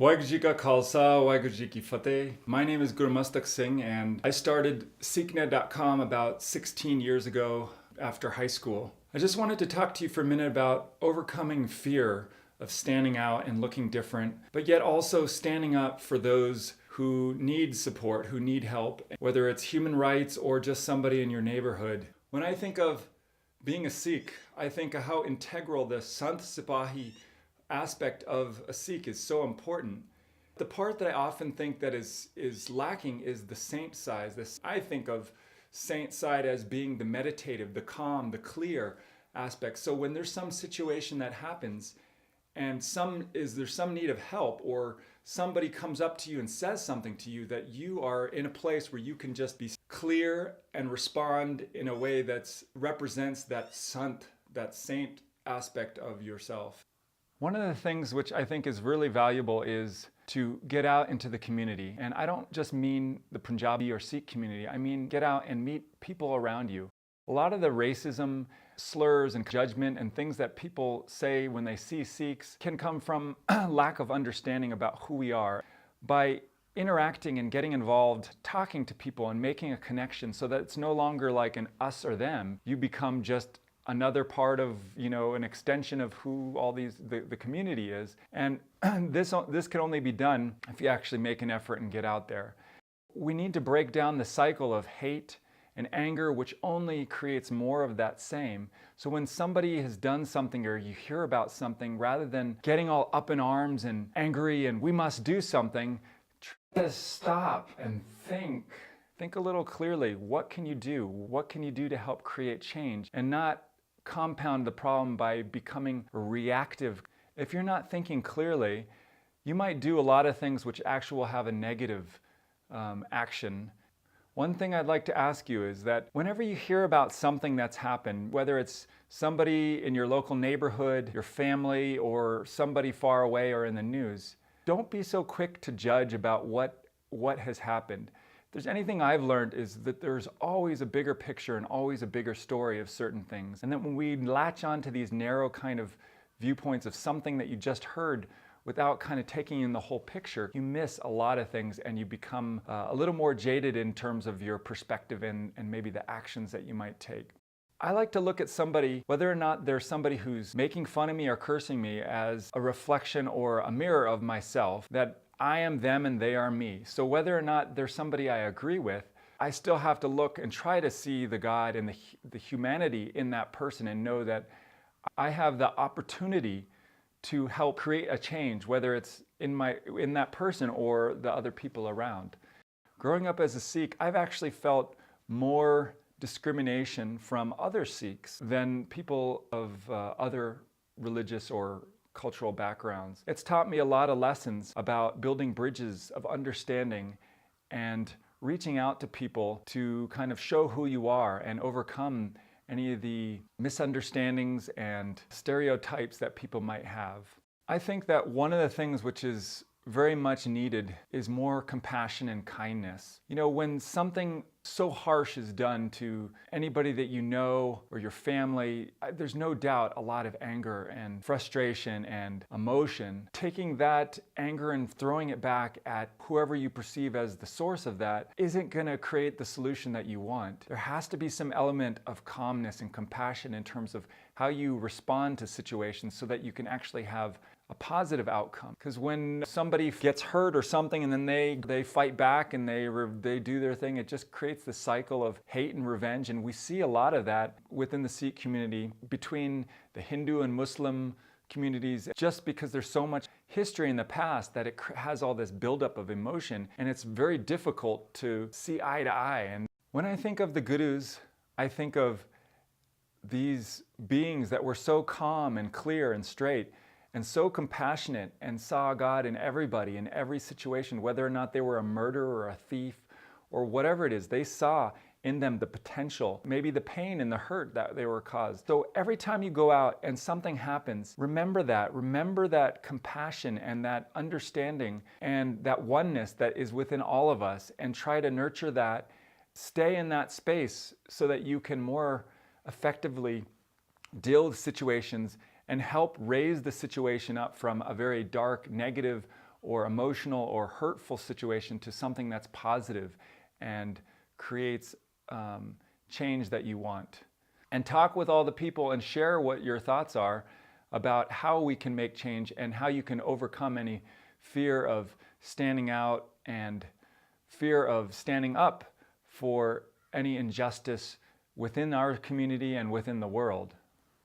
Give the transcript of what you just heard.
Waheguru Ji Ka Khalsa, Waheguru Ji Ki Fateh. My name is Guru Mastak Singh, and I started SikhNet.com about 16 years ago after high school. I just wanted to talk to you for a minute about overcoming fear of standing out and looking different, but yet also standing up for those who need support, who need help, whether it's human rights or just somebody in your neighborhood. When I think of being a Sikh, I think of how integral the Sant Sipahi aspect of a Sikh is so important. The part that I often think that is lacking is the saint side. I think of saint side as being the meditative, the calm, the clear aspect. So when there's some situation that happens and there's some need of help, or somebody comes up to you and says something to you, that you are in a place where you can just be clear and respond in a way that represents that sant, that saint aspect of yourself. One of the things which I think is really valuable is to get out into the community. And I don't just mean the Punjabi or Sikh community, I mean get out and meet people around you. A lot of the racism, slurs and judgment and things that people say when they see Sikhs can come from lack of understanding about who we are. By interacting and getting involved, talking to people and making a connection so that it's no longer like an us or them, you become just another part of, an extension of who all the community is. And this can only be done if you actually make an effort and get out there. We need to break down the cycle of hate and anger, which only creates more of that same. So when somebody has done something or you hear about something, rather than getting all up in arms and angry and we must do something, try to stop and think. Think a little clearly. What can you do? What can you do to help create change and not compound the problem by becoming reactive? If you're not thinking clearly, you might do a lot of things which actually will have a negative action. One thing I'd like to ask you is that whenever you hear about something that's happened, whether it's somebody in your local neighborhood, your family, or somebody far away or in the news, don't be so quick to judge about what has happened. If there's anything I've learned is that there's always a bigger picture and always a bigger story of certain things. And that when we latch onto these narrow kind of viewpoints of something that you just heard without kind of taking in the whole picture, you miss a lot of things and you become a little more jaded in terms of your perspective and maybe the actions that you might take. I like to look at somebody, whether or not they're somebody who's making fun of me or cursing me, as a reflection or a mirror of myself, that I am them and they are me. So whether or not they're somebody I agree with, I still have to look and try to see the God and the humanity in that person and know that I have the opportunity to help create a change, whether it's in that person or the other people around. Growing up as a Sikh, I've actually felt more discrimination from other Sikhs than people of other religious or cultural backgrounds. It's taught me a lot of lessons about building bridges of understanding and reaching out to people to kind of show who you are and overcome any of the misunderstandings and stereotypes that people might have. I think that one of the things which is very much needed is more compassion and kindness. When something so harsh is done to anybody that you know or your family, there's no doubt a lot of anger and frustration and emotion. Taking that anger and throwing it back at whoever you perceive as the source of that isn't going to create the solution that you want. There has to be some element of calmness and compassion in terms of how you respond to situations so that you can actually have a positive outcome. Because when somebody gets hurt or something and then they fight back and they do their thing, it just creates this cycle of hate and revenge. And we see a lot of that within the Sikh community, between the Hindu and Muslim communities, just because there's so much history in the past that it has all this buildup of emotion, and it's very difficult to see eye to eye. And when I think of the gurus, I think of these beings that were so calm and clear and straight and so compassionate and saw God in everybody, in every situation, whether or not they were a murderer or a thief or whatever it is. They saw in them the potential, maybe the pain and the hurt that they were caused. So every time you go out and something happens, remember that compassion and that understanding and that oneness that is within all of us, and try to nurture that, stay in that space so that you can more effectively deal with situations and help raise the situation up from a very dark, negative, or emotional or hurtful situation to something that's positive and creates change that you want. And talk with all the people and share what your thoughts are about how we can make change and how you can overcome any fear of standing out and fear of standing up for any injustice within our community and within the world.